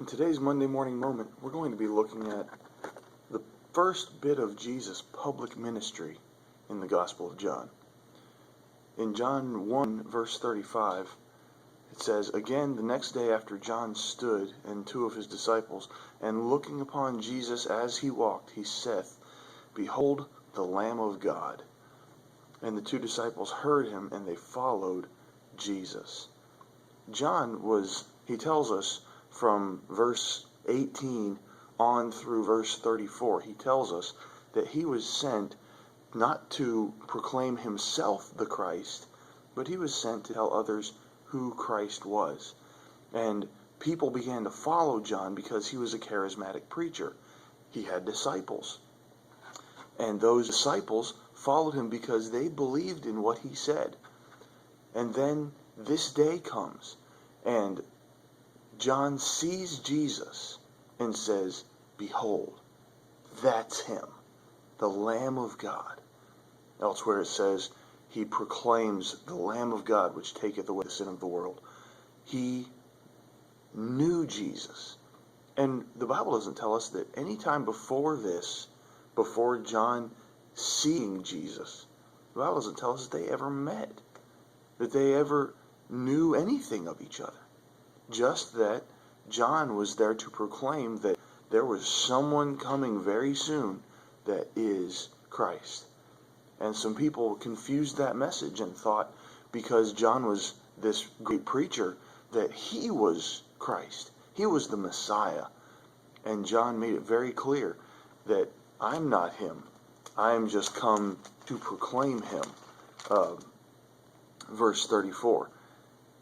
In today's Monday morning moment, we're going to be looking at the first bit of Jesus' public ministry in the Gospel of John. In John 1, verse 35, it says, "Again, the next day after John stood and two of his disciples, and looking upon Jesus as he walked, he saith, Behold the Lamb of God. And the two disciples heard him, and they followed Jesus." John he tells us from verse 18 on through verse 34, he tells us that he was sent not to proclaim himself the Christ, but he was sent to tell others who Christ was. And people began to follow John because he was a charismatic preacher. He had disciples. And those disciples followed him because they believed in what he said. And then this day comes, and John sees Jesus and says, "Behold, that's him, the Lamb of God." Elsewhere it says, he proclaims the Lamb of God, which taketh away the sin of the world. He knew Jesus. And the Bible doesn't tell us that any time before this, before John seeing Jesus, the Bible doesn't tell us that they ever met, that they ever knew anything of each other. Just that John was there to proclaim that there was someone coming very soon that is Christ. And some people confused that message and thought because John was this great preacher that he was Christ. He was the Messiah. And John made it very clear that I'm not him. I am just come to proclaim him. Verse 34,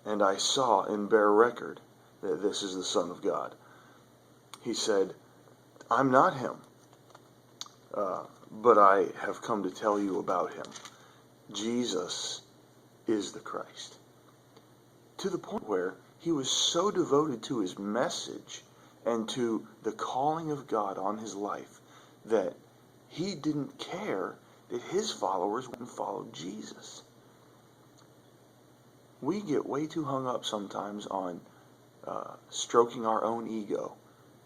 "And I saw and bear record that this is the Son of God." He said, I'm not him, but I have come to tell you about him. Jesus is the Christ. To the point where he was so devoted to his message and to the calling of God on his life that he didn't care that his followers wouldn't follow Jesus. We get way too hung up sometimes on stroking our own ego,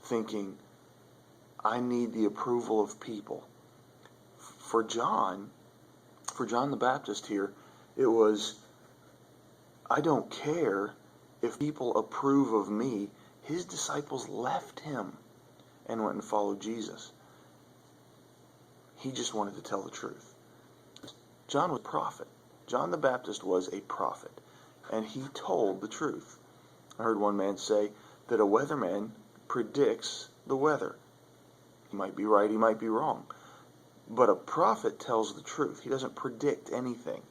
thinking, I need the approval of people. For John the Baptist here, it was, I don't care if people approve of me. His disciples left him and went and followed Jesus. He just wanted to tell the truth. John was a prophet. John the Baptist was a prophet, and he told the truth. I heard one man say that a weatherman predicts the weather. He might be right, he might be wrong. But a prophet tells the truth. He doesn't predict anything.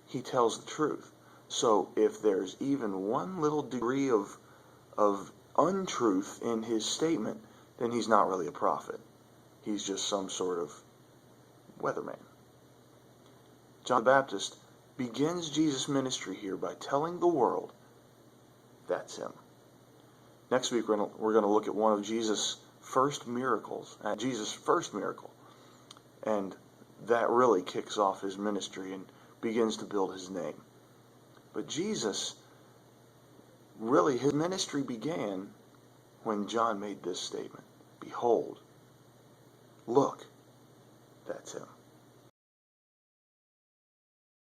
He tells the truth. So if there's even one little degree of untruth in his statement, then he's not really a prophet. He's just some sort of weatherman. John the Baptist begins Jesus' ministry here by telling the world, that's him. Next week we're going to look at one of Jesus' first miracles, Jesus' first miracle. And that really kicks off his ministry and begins to build his name. But Jesus, really, his ministry began when John made this statement. Behold, look, that's him.